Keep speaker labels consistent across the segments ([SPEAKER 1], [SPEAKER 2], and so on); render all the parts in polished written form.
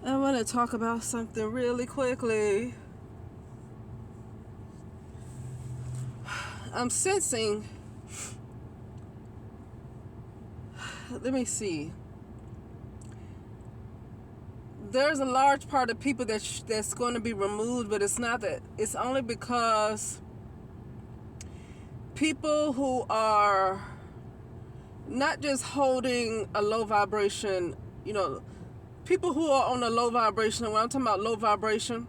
[SPEAKER 1] I want to talk about something really quickly. I'm sensing, let me see. There's a large part of people that's going to be removed, but it's not that. It's only because people who are not just holding a low vibration, people who are on a low vibration. When I'm talking about low vibration,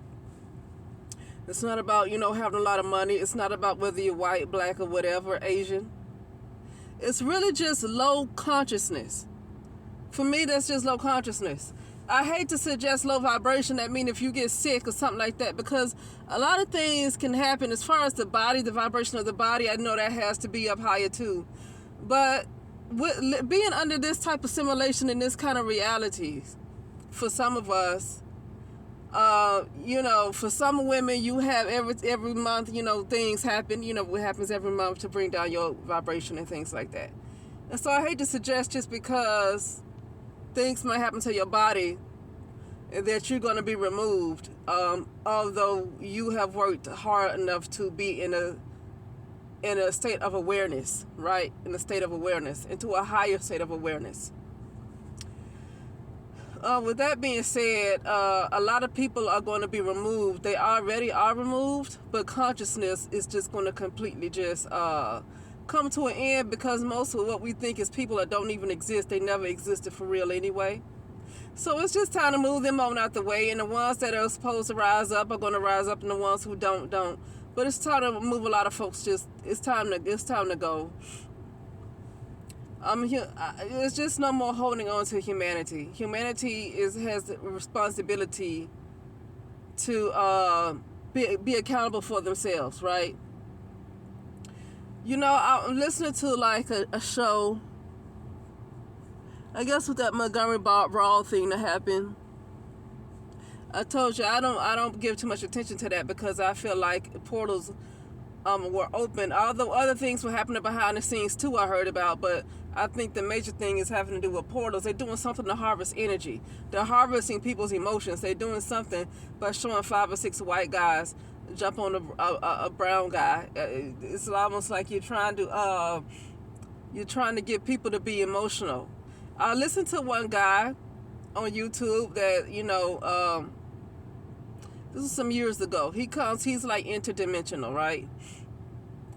[SPEAKER 1] it's not about, having a lot of money. It's not about whether you're white, black, or whatever, Asian. It's really just low consciousness. For me, that's just low consciousness. I hate to suggest low vibration. That means if you get sick or something like that, because a lot of things can happen as far as the body, the vibration of the body. I know that has to be up higher too. But being under this type of simulation and this kind of realities, for some of us, for some women, you have every month, things happen, what happens every month to bring down your vibration and things like that. And so I hate to suggest just because things might happen to your body that you're going to be removed, although you have worked hard enough to be in a state of awareness, right? In a state of awareness, into a higher state of awareness. With that being said, a lot of people are going to be removed. They already are removed, but consciousness is just going to completely just come to an end, because most of what we think is people that don't even exist. They never existed for real anyway. So it's just time to move them on out the way, and the ones that are supposed to rise up are going to rise up, and the ones who don't. But it's time to move a lot of folks. It's time to go. It's just no more holding on to humanity. Humanity has the responsibility to be accountable for themselves, right? I'm listening to like a show, I guess, with that Montgomery Brawl thing that happened. I told you I don't give too much attention to that, because I feel like portals were open. Although other things were happening behind the scenes too, I heard about, but I think the major thing is having to do with portals. They're doing something to harvest energy. They're harvesting people's emotions. They're doing something by showing 5 or 6 white guys jump on a brown guy. It's almost like you're trying to get people to be emotional. I listened to one guy on YouTube that this was some years ago. He's like interdimensional, right?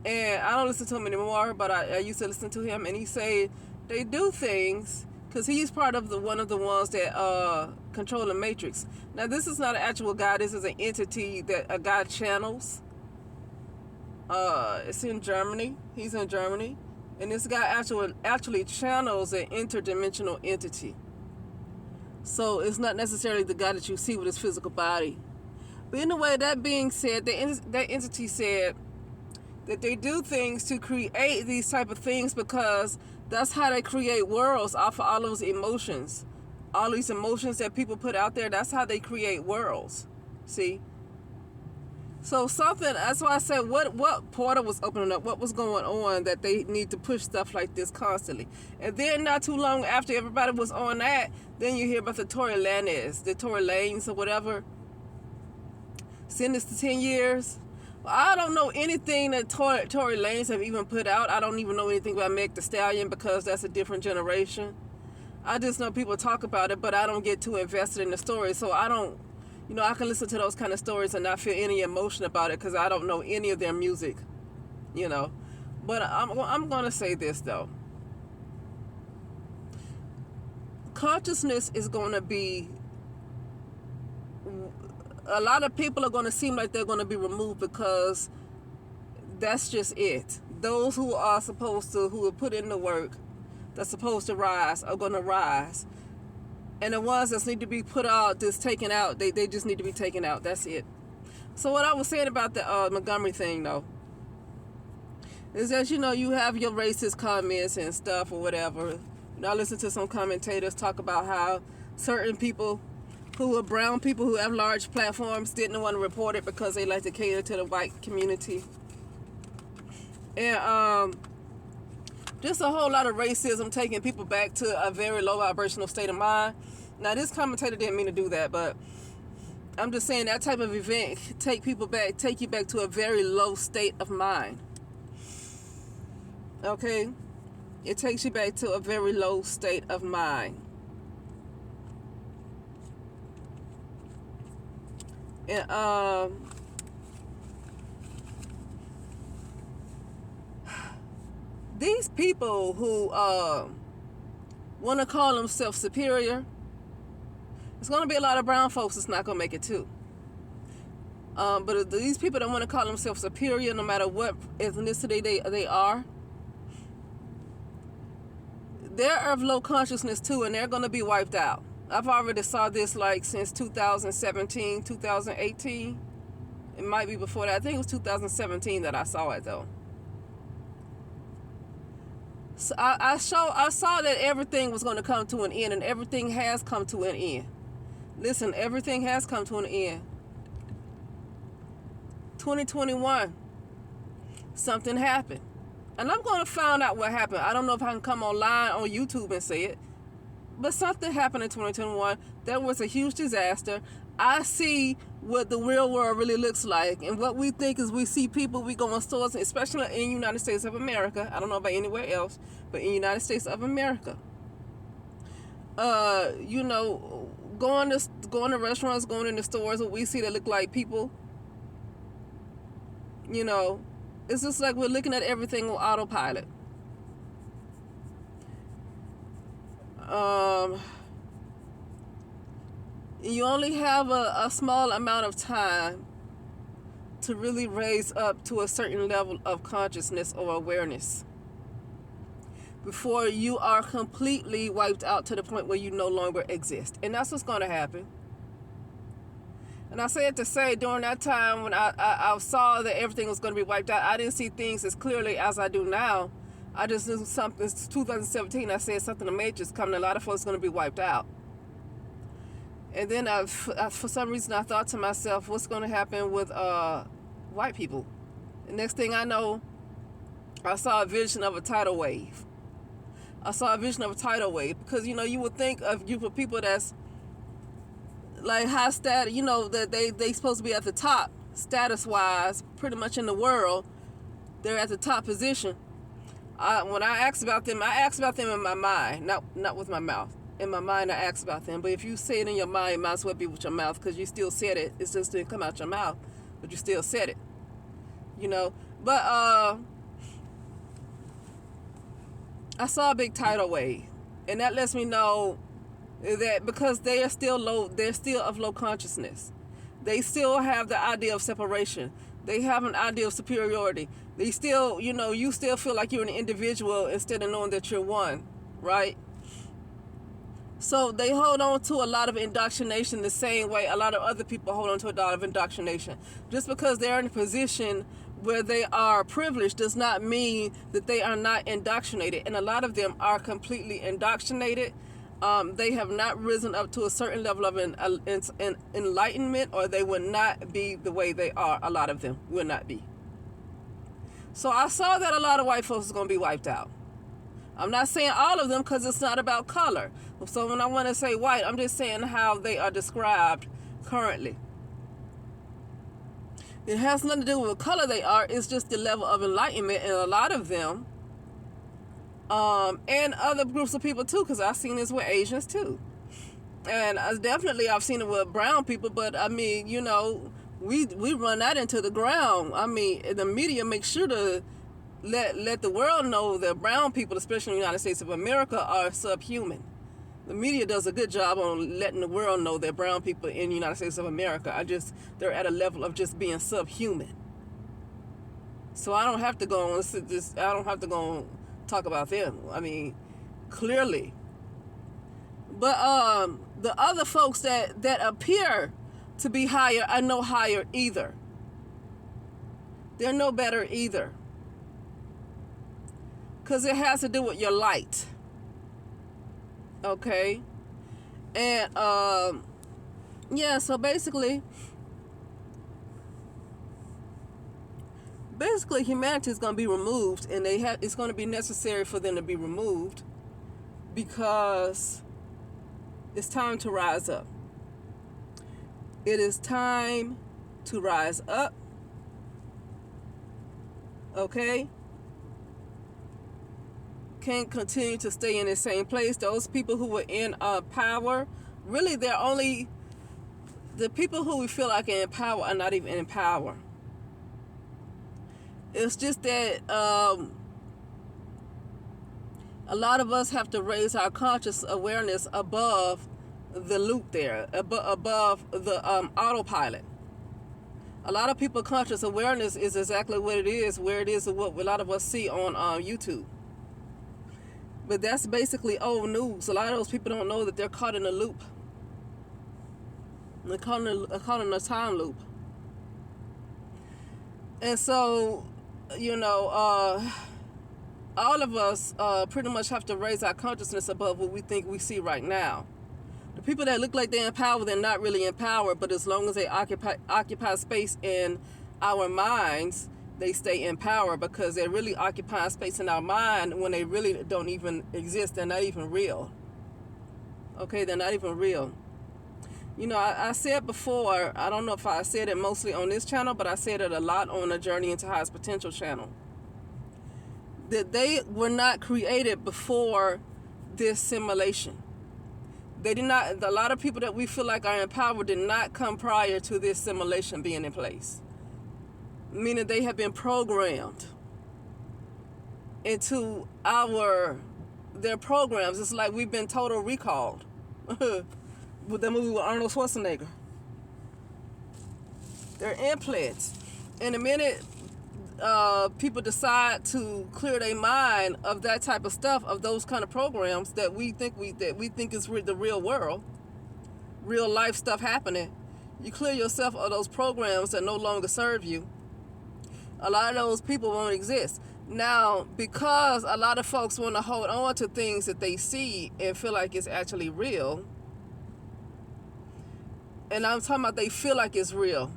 [SPEAKER 1] And I don't listen to him anymore, but I used to listen to him, and he said they do things because he's part of one of the ones that control the Matrix. Now, this is not an actual guy. This is an entity that a guy channels. It's in Germany. He's in Germany, and this guy actually channels an interdimensional entity. So it's not necessarily the guy that you see with his physical body. But anyway, that being said, that entity said that they do things to create these type of things, because that's how they create worlds, off of all those emotions. All these emotions that people put out there, that's how they create worlds. See? So that's why I said what portal was opening up, what was going on, that they need to push stuff like this constantly. And then not too long after everybody was on that, then you hear about the Tory Lanes or whatever. Sentenced to 10 years. I don't know anything that Tory Lanez have even put out. I don't even know anything about Meg Thee Stallion, because that's a different generation. I just know people talk about it, but I don't get too invested in the story. So I don't, I can listen to those kind of stories and not feel any emotion about it, because I don't know any of their music, But I'm going to say this, though. Consciousness is going to be, a lot of people are going to seem like they're going to be removed, because that's just it. Those who are put in the work, that's supposed to rise, are going to rise. And the ones that need to be put out, just taken out, they just need to be taken out. That's it. So what I was saying about the Montgomery thing, though, is that, you have your racist comments and stuff or whatever. I listen to some commentators talk about how certain people who are brown people who have large platforms didn't want to report it because they like to cater to the white community. And just a whole lot of racism, taking people back to a very low vibrational state of mind. Now, this commentator didn't mean to do that, but I'm just saying that type of event take you back to a very low state of mind. Okay? It takes you back to a very low state of mind. And these people who want to call themselves superior, there's going to be a lot of brown folks that's not going to make it too. But these people that want to call themselves superior, no matter what ethnicity they are, they're of low consciousness too, and they're going to be wiped out. I've already saw this like since 2017, 2018. It might be before that. I think it was 2017 that I saw it though. So I saw that everything was going to come to an end, and everything has come to an end. Listen, everything has come to an end. 2021, something happened. And I'm going to find out what happened. I don't know if I can come online on YouTube and say it. But something happened in 2021. That was a huge disaster. I see what the real world really looks like. And what we think is we see people, we go in stores, especially in the United States of America. I don't know about anywhere else, but in the United States of America. Going to restaurants, going into stores, what we see that look like people. It's just like we're looking at everything on autopilot. You only have a small amount of time to really raise up to a certain level of consciousness or awareness before you are completely wiped out to the point where you no longer exist. And that's what's going to happen. And I say it to say, during that time when I saw that everything was going to be wiped out, I didn't see things as clearly as I do now. I just knew something. It's 2017. I said something the Matrix coming. A lot of folks going to be wiped out. And then for some reason, I thought to myself, what's going to happen with white people? The next thing I know, I saw a vision of a tidal wave. Because, you would think of you for people that's like high status, that they supposed to be at the top status-wise, pretty much in the world. They're at the top position. When I asked about them, in my mind, not with my mouth. In my mind, I asked about them. But if you say it in your mind, it might as well be with your mouth, because you still said it. It just didn't come out your mouth, but you still said it. But I saw a big tidal wave, and that lets me know that because they are still low, they're still of low consciousness. They still have the idea of separation. They have an idea of superiority. They still, you still feel like you're an individual instead of knowing that you're one, right? So they hold on to a lot of indoctrination the same way a lot of other people hold on to a lot of indoctrination. Just because they're in a position where they are privileged does not mean that they are not indoctrinated. And a lot of them are completely indoctrinated. They have not risen up to a certain level of enlightenment, or they would not be the way they are. A lot of them will not be. So I saw that a lot of white folks are going to be wiped out. I'm not saying all of them, because it's not about color. So when I want to say white, I'm just saying how they are described currently. It has nothing to do with what color they are. It's just the level of enlightenment, and a lot of them, and other groups of people too, because I've seen this with Asians too. And I've seen it with brown people, but I mean, we run that into the ground. I mean, the media makes sure to let the world know that brown people, especially in the United States of America, are subhuman. The media does a good job on letting the world know that brown people in the United States of America they're at a level of just being subhuman. So I don't have to go on talk about them. I mean, clearly. But the other folks that appear to be higher are no higher either. They're no better either. Because it has to do with your light. Okay? And, so basically humanity is going to be removed, and it's going to be necessary for them to be removed, because It's time to rise up. It is time to rise up. Okay? Can't continue to stay in the same place. Those people who were in power, really, they're only the people who we feel like are in power are not even in power. It's just that a lot of us have to raise our conscious awareness above the loop there, above the autopilot. A lot of people conscious awareness is exactly what it is, where it is, and what a lot of us see on YouTube. But that's basically old news. A lot of those people don't know that they're caught in a loop. They're caught in a time loop. And so, all of us pretty much have to raise our consciousness above what we think we see right now. The people that look like they're in power, they're not really in power, but as long as they occupy space in our minds, they stay in power, because they're really occupying space in our mind when they really don't even exist. They're not even real. Okay, they're not even real. I said before, I don't know if I said it mostly on this channel, but I said it a lot on the Journey into Highest Potential channel, that they were not created before this simulation. They did not. A lot of people that we feel like are in power did not come prior to this simulation being in place. Meaning they have been programmed into their programs. It's like we've been total recalled. With that movie with Arnold Schwarzenegger. They're implants. And the minute people decide to clear their mind of that type of stuff, of those kind of programs that we think is the real world, real life stuff happening, you clear yourself of those programs that no longer serve you, a lot of those people won't exist. Now, because a lot of folks want to hold on to things that they see and feel like it's actually real, and I'm talking about they feel like it's real.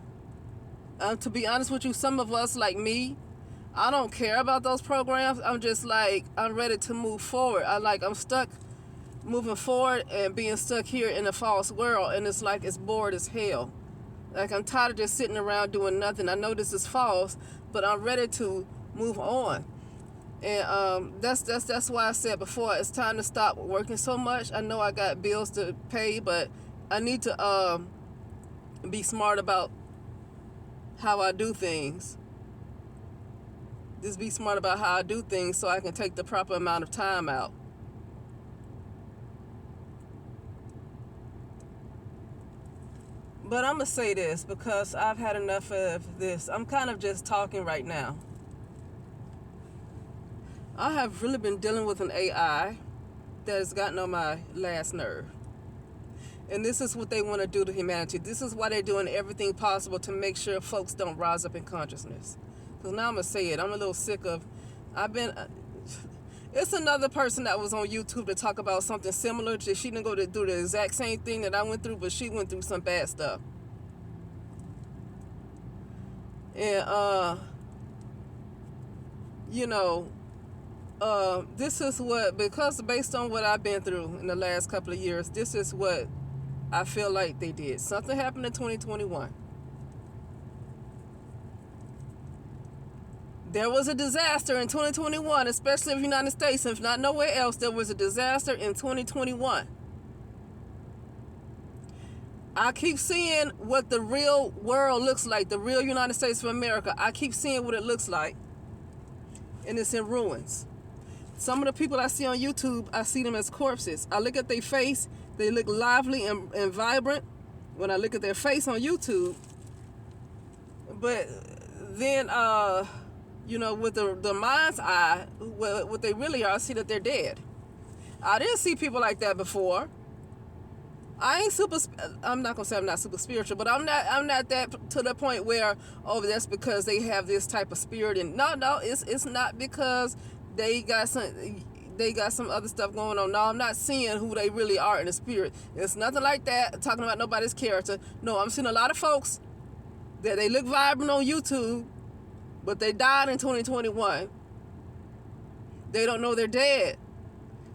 [SPEAKER 1] To be honest with you, some of us, like me, I don't care about those programs. I'm just like, I'm ready to move forward. I'm stuck moving forward and being stuck here in a false world, and it's like it's bored as hell. Like, I'm tired of just sitting around doing nothing. I know this is false, but I'm ready to move on. And that's why I said before, it's time to stop working so much. I know I got bills to pay, but I need to be smart about how I do things. Just be smart about how I do things so I can take the proper amount of time out. But I'm going to say this because I've had enough of this. I'm kind of just talking right now. I have really been dealing with an AI that has gotten on my last nerve. And this is what they want to do to humanity. This is why they're doing everything possible to make sure folks don't rise up in consciousness. Because now I'm going to say it. I'm a little sick of... It's another person that was on YouTube to talk about something similar. She didn't go to do the exact same thing that I went through, but she went through some bad stuff. And, this is what... Because based on what I've been through in the last couple of years, this is what I feel like they did. Something happened in 2021. There was a disaster in 2021, especially in the United States. If not nowhere else, there was a disaster in 2021. I keep seeing what the real world looks like, the real United States of America. I keep seeing what it looks like, and it's in ruins. Some of the people I see on YouTube, I see them as corpses. I look at their face, they look lively and vibrant when I look at their face on YouTube. But then, with the mind's eye, what they really are, I see that they're dead. I didn't see people like that before. I'm not gonna say I'm not super spiritual, but I'm not that to the point where, that's because they have this type of spirit. And no, it's not because they got some other stuff going on. No, I'm not seeing who they really are in the spirit. It's nothing like that, talking about nobody's character. No, I'm seeing a lot of folks that they look vibrant on YouTube, but they died in 2021. They don't know they're dead.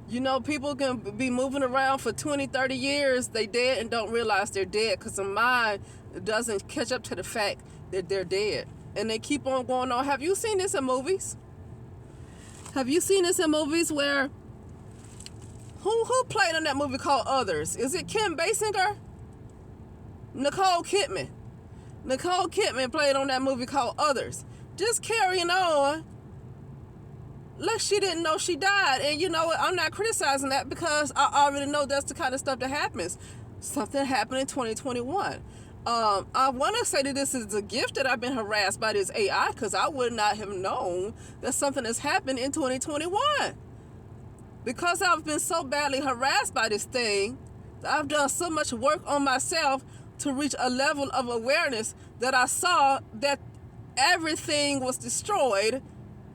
[SPEAKER 1] You know, people can be moving around for 20, 30 years. They dead and don't realize they're dead because the mind doesn't catch up to the fact that they're dead. And they keep on going on. Have you seen this in movies? Have you seen this in movies where... Who played in that movie called Others? Is it Kim Basinger? Nicole Kidman. Nicole Kidman played on that movie called Others. Just carrying on like she didn't know she died. And you know what? I'm not criticizing that because I already know that's the kind of stuff that happens. Something happened in 2021. I want to say that this is a gift that I've been harassed by this AI because I would not have known that something has happened in 2021. Because I've been so badly harassed by this thing, I've done so much work on myself to reach a level of awareness that I saw that everything was destroyed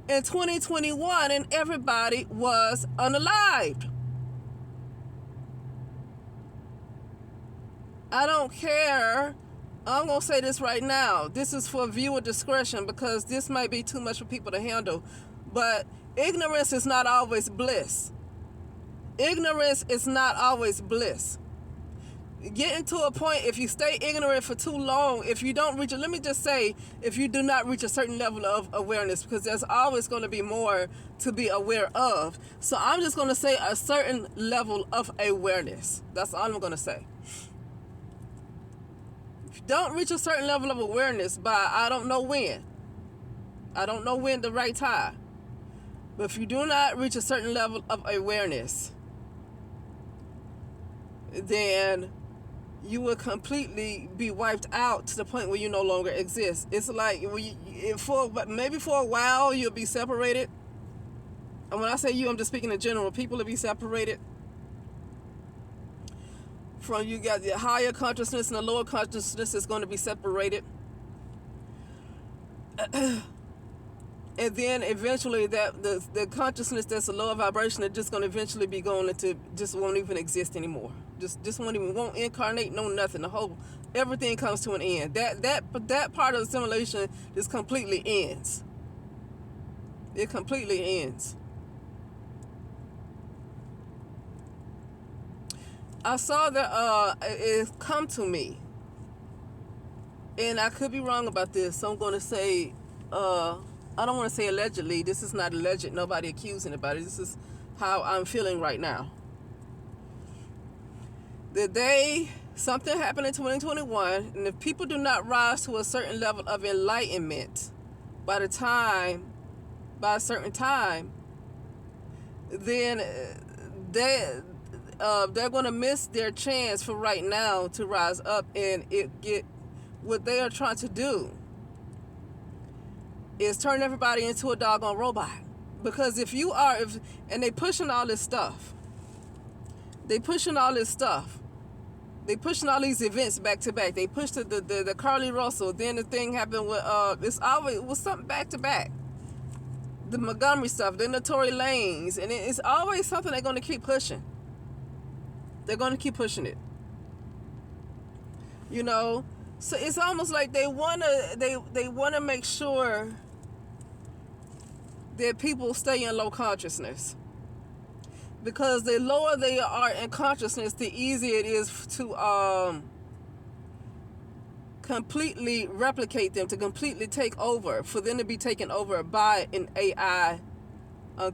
[SPEAKER 1] in 2021 and everybody was unalived. I don't care. I'm going to say this right now. This is for viewer discretion because this might be too much for people to handle. But ignorance is not always bliss. Ignorance is not always bliss. Getting to a point, if you stay ignorant for too long, if you don't reach it, let me just say, if you do not reach a certain level of awareness, because there's always going to be more to be aware of. So I'm just going to say a certain level of awareness. That's all I'm going to say. If you don't reach a certain level of awareness by I don't know when the right time, but if you do not reach a certain level of awareness, then you will completely be wiped out to the point where you no longer exist. It's like maybe for a while you'll be separated. And when I say you, I'm just speaking in general. People will be separated from you. Got the higher consciousness and the lower consciousness is going to be separated. And then eventually the consciousness that's a lower vibration is just going to eventually be going into, just won't even exist anymore. Just won't incarnate, no nothing. Everything comes to an end. That part of the simulation just completely ends. It completely ends. I saw that it come to me, and I could be wrong about this, so I'm going to say, I don't want to say allegedly. This is not alleged. Nobody accusing about it. This is how I'm feeling right now. Something happened in 2021, and if people do not rise to a certain level of enlightenment by a certain time, then they're going to miss their chance for right now to rise up and get what they are trying to do is turn everybody into a doggone robot. Because and they pushing all this stuff. They pushing all these events back to back. They pushed the Carly Russell. Then the thing happened with it was something back to back. The Montgomery stuff, then the Tory Lanez, and it's always something they're going to keep pushing. They're going to keep pushing it. You know, so it's almost like they wanna make sure that people stay in low consciousness. Because the lower they are in consciousness, the easier it is to completely replicate them, to completely take over, for them to be taken over by an AI,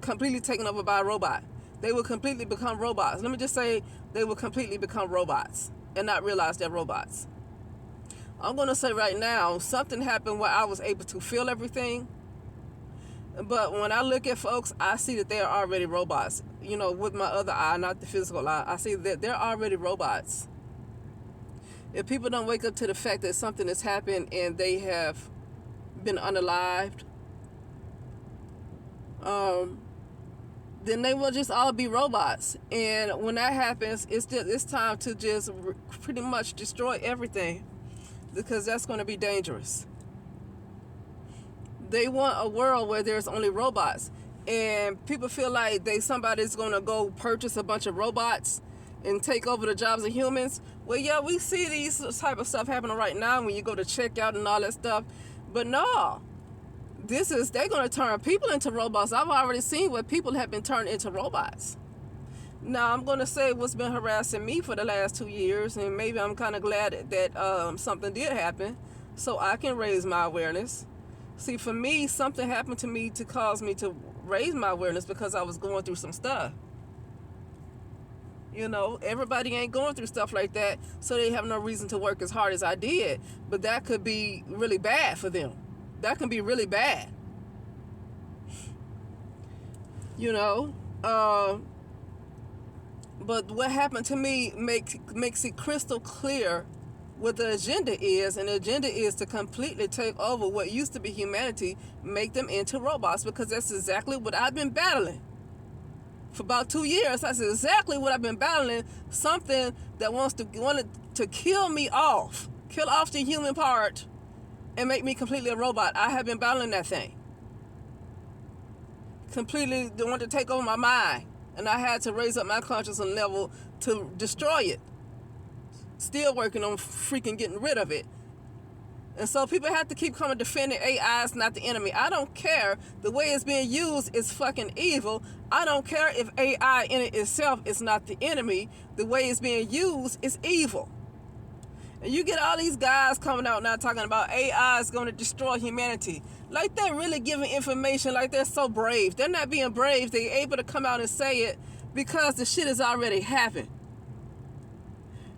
[SPEAKER 1] completely taken over by a robot. They will completely become robots. Let me just say, they will completely become robots and not realize they're robots. I'm going to say right now, something happened where I was able to feel everything. But when I look at folks, I see that they're already robots. You know, with my other eye, not the physical eye, I see that they're already robots. If people don't wake up to the fact that something has happened and they have been unalived, then they will just all be robots. And when that happens, it's time to just pretty much destroy everything, because that's going to be dangerous. They want a world where there's only robots, and people feel like somebody's going to go purchase a bunch of robots and take over the jobs of humans. Well, yeah, we see these type of stuff happening right now when you go to checkout and all that stuff. But no, they're going to turn people into robots. I've already seen where people have been turned into robots. Now, I'm going to say what's been harassing me for the last 2 years, and maybe I'm kind of glad that something did happen so I can raise my awareness. See, for me, something happened to me to cause me to raise my awareness because I was going through some stuff. You know, everybody ain't going through stuff like that, so they have no reason to work as hard as I did. But that could be really bad for them. That can be really bad. You know, but what happened to me makes it crystal clear what the agenda is, and the agenda is to completely take over what used to be humanity, make them into robots, because that's exactly what I've been battling. For about 2 years, that's exactly what I've been battling. Something that wanted to kill me off, kill off the human part, and make me completely a robot. I have been battling that thing. Completely want to take over my mind, and I had to raise up my consciousness level to destroy it. Still working on freaking getting rid of it. And so people have to keep coming defending AI is not the enemy. I don't care. The way it's being used is fucking evil. I don't care if AI in it itself is not the enemy. The way it's being used is evil. And you get all these guys coming out now talking about AI is going to destroy humanity. Like they're really giving information like they're so brave. They're not being brave. They're able to come out and say it because the shit has already happened.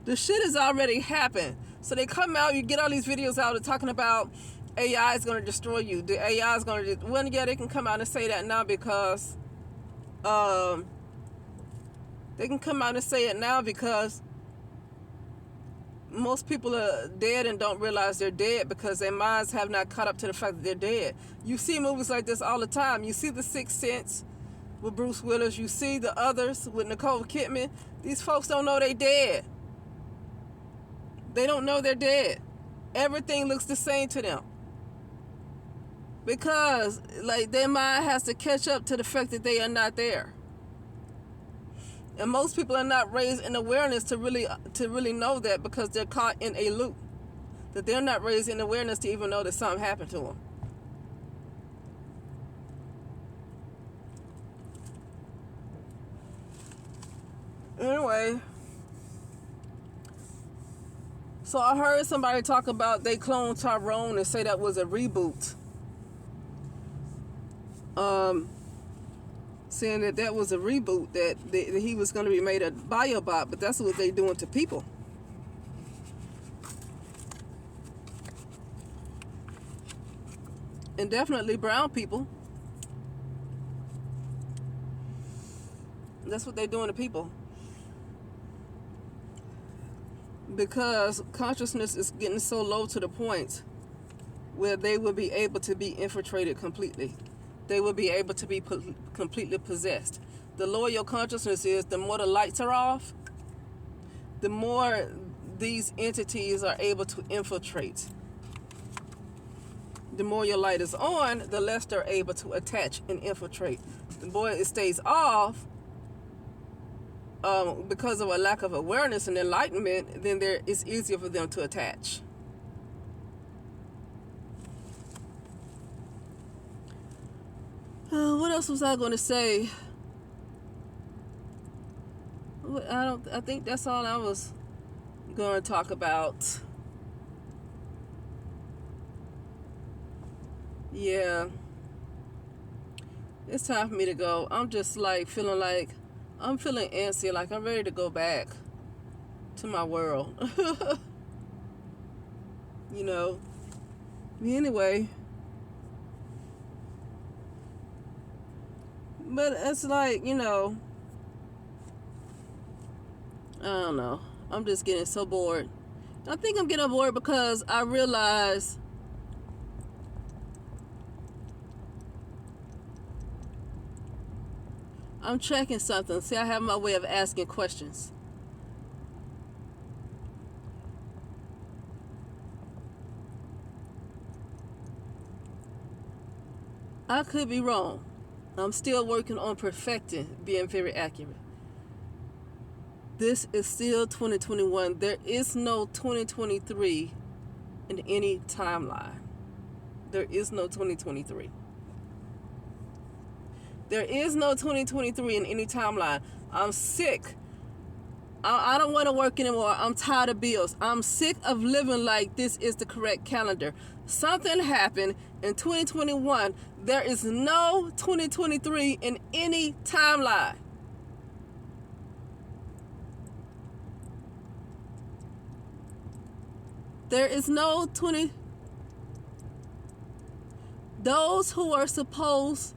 [SPEAKER 1] The shit has already happened. So they come out, you get all these videos out talking about AI is going to destroy you. The AI is going to... Well, yeah, they can come out and say that now because... they can come out and say it now because most people are dead and don't realize they're dead because their minds have not caught up to the fact that they're dead. You see movies like this all the time. You see The Sixth Sense with Bruce Willis. You see the others with Nicole Kidman. These folks don't know they're dead. They don't know they're dead. Everything looks the same to them. Because like their mind has to catch up to the fact that they are not there. And most people are not raised in awareness to really know that because they're caught in a loop. That they're not raised in awareness to even know that something happened to them. Anyway, so I heard somebody talk about they cloned Tyrone and say that was a reboot. Saying that was a reboot, that he was going to be made a biobot, but that's what they're doing to people. And definitely brown people. That's what they're doing to people. Because consciousness is getting so low to the point where they will be able to be infiltrated completely. They will be able to be completely possessed. The lower your consciousness is, the more the lights are off, the more these entities are able to infiltrate. The more your light is on, the less they're able to attach and infiltrate. The more it stays off, because of a lack of awareness and enlightenment, then it's easier for them to attach. What else was I going to say? I think that's all I was going to talk about. Yeah. It's time for me to go. I'm just feeling antsy, like I'm ready to go back to my world. You know. Anyway. But it's like, you know, I don't know. I'm just getting so bored. I think I'm getting bored because I realize I'm checking something. See, I have my way of asking questions. I could be wrong. I'm still working on perfecting being very accurate. This is still 2021. There is no 2023 in any timeline. There is no 2023. There is no 2023 in any timeline. I'm sick. I don't want to work anymore. I'm tired of bills. I'm sick of living like this is the correct calendar. Something happened in 2021. There is no 2023 in any timeline. There is no 20. Those who are supposed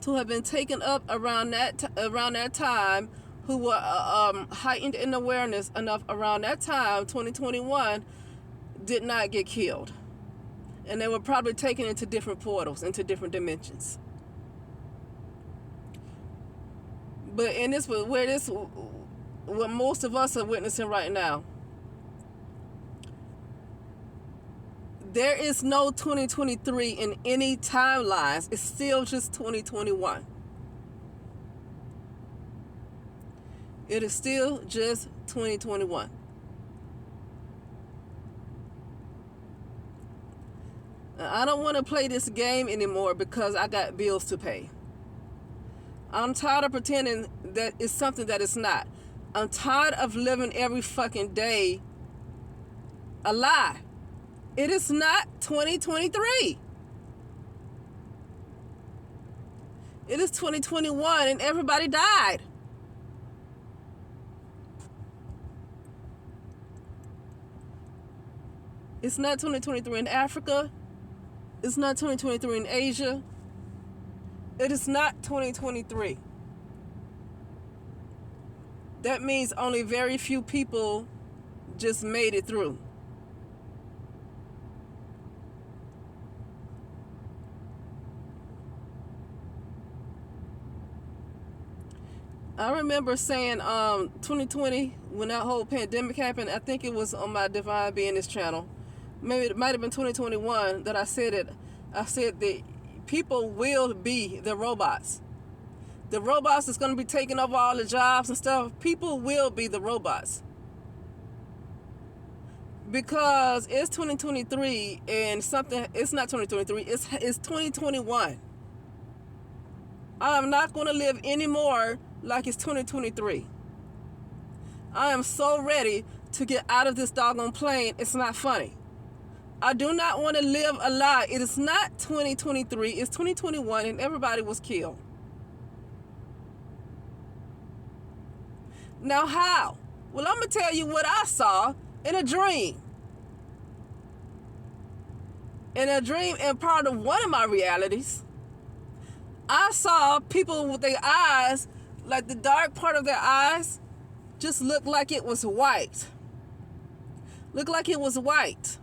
[SPEAKER 1] to have been taken up around that time, who were heightened in awareness enough around that time, 2021, did not get killed, and they were probably taken into different portals, into different dimensions. But in this, what most of us are witnessing right now, there is no 2023 in any timelines. It's still just 2021. It is still just 2021. I don't want to play this game anymore because I got bills to pay. I'm tired of pretending that it's something that it's not. I'm tired of living every fucking day a lie. It is not 2023. It is 2021 and everybody died. It's not 2023 in Africa. It's not 2023 in Asia. It is not 2023. That means only very few people just made it through. I remember saying 2020, when that whole pandemic happened, I think it was on my Divine Beingness channel. Maybe it might have been 2021 that I said it. I said that people will be the robots. The robots that's going to be taking over all the jobs and stuff, people will be the robots. Because it's 2023 and something, it's not 2023, it's 2021. I'm not going to live anymore like it's 2023. I am so ready to get out of this doggone plane. It's not funny. I do not want to live a lie. It is not 2023. It's 2021 and everybody was killed. Now how? Well, I'm going to tell you what I saw in a dream. In a dream and part of one of my realities, I saw people with their eyes, like the dark part of their eyes, just looked like it was white. Looked like it was white.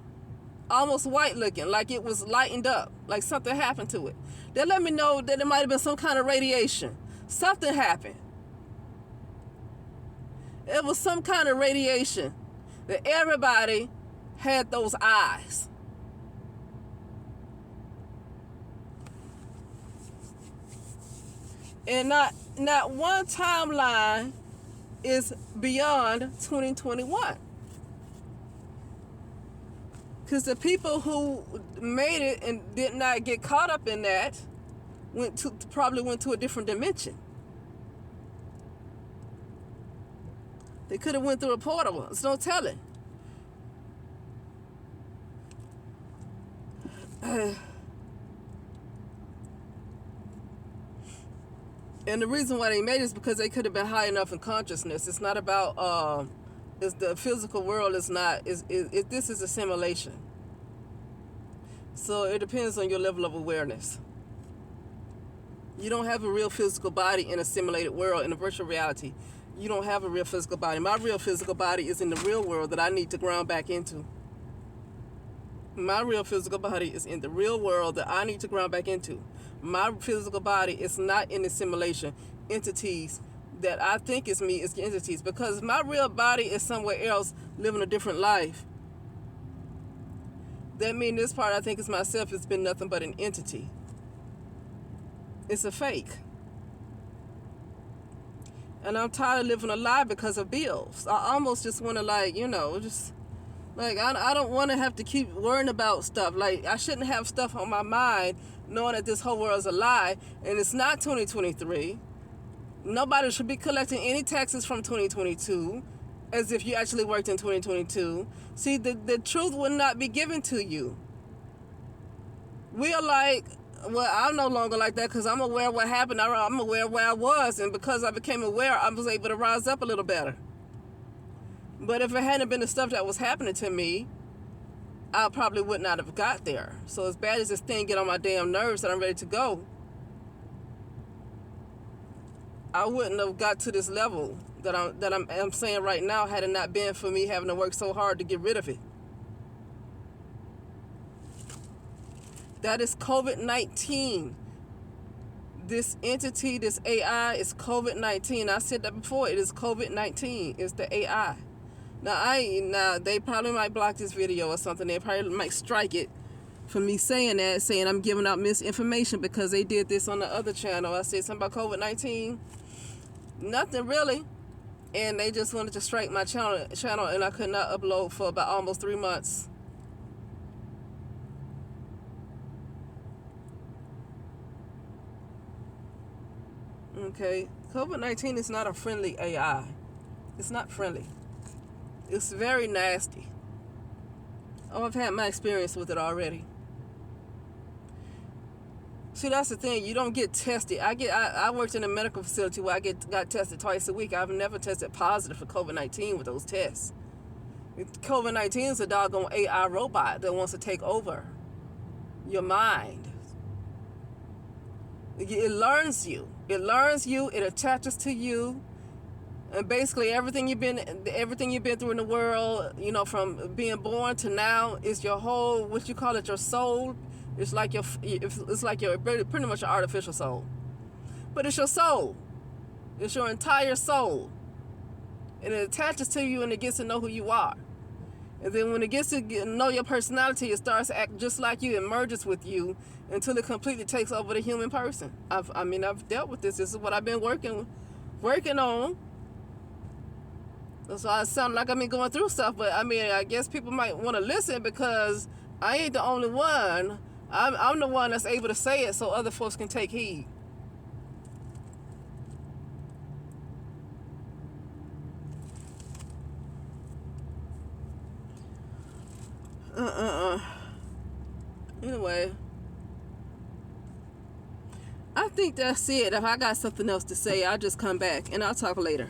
[SPEAKER 1] Almost white looking, like it was lightened up, like something happened to it. They let me know that it might have been some kind of radiation. Something happened. It was some kind of radiation that everybody had those eyes. And not one timeline is beyond 2021. Because the people who made it and did not get caught up in that probably went to a different dimension. They could have went through a portal. There's no telling. And the reason why they made it is because they could have been high enough in consciousness. It's not about is the physical world is not is this is a simulation. So it depends on your level of awareness. You don't have a real physical body in a simulated world, in a virtual reality. You don't have a real physical body. My real physical body is in the real world that I need to ground back into. My real physical body is in the real world that I need to ground back into. My physical body is not in the simulation. Entities that I think is me is entities, because my real body is somewhere else living a different life. That means this part I think is myself has been nothing but an entity. It's a fake. And I'm tired of living a lie because of bills. I almost just want to just Like, I don't want to have to keep worrying about stuff. Like, I shouldn't have stuff on my mind knowing that this whole world is a lie and it's not 2023. Nobody should be collecting any taxes from 2022 as if you actually worked in 2022. See, the truth will not be given to you. We are like, well, I'm no longer like that because I'm aware of what happened. I'm aware of where I was, and because I became aware, I was able to rise up a little better. But if it hadn't been the stuff that was happening to me, I probably would not have got there. So as bad as this thing get on my damn nerves that I'm ready to go, I wouldn't have got to this level that I'm saying right now had it not been for me having to work so hard to get rid of it. That is COVID-19. This entity, this AI, is COVID-19. I said that before. It is COVID-19. It's the AI. Now they probably might block this video or something. They probably might strike it for me saying that, saying I'm giving out misinformation because they did this on the other channel. I said something about COVID-19. Nothing really. And they just wanted to strike my channel, and I could not upload for about almost 3 months. Okay, COVID-19 is not a friendly AI. It's not friendly. It's very nasty. Oh, I've had my experience with it already. See, that's the thing. You don't get tested. I worked in a medical facility where I got tested twice a week. I've never tested positive for COVID-19 with those tests. COVID-19 is a doggone AI robot that wants to take over your mind. It learns you. It attaches to you. And basically everything you've been through in the world, from being born to now, is your whole, what you call it, your soul. It's like your pretty much an artificial soul. But it's your soul. It's your entire soul. And it attaches to you and it gets to know who you are. And then when it gets to know your personality, it starts to act just like you. It merges with you until it completely takes over the human person. I've dealt with this. This is what I've been working on. So I sound like I've been going through stuff, but I guess people might want to listen because I ain't the only one. I'm the one that's able to say it so other folks can take heed. Anyway, I think that's it. If I got something else to say, I'll just come back and I'll talk later.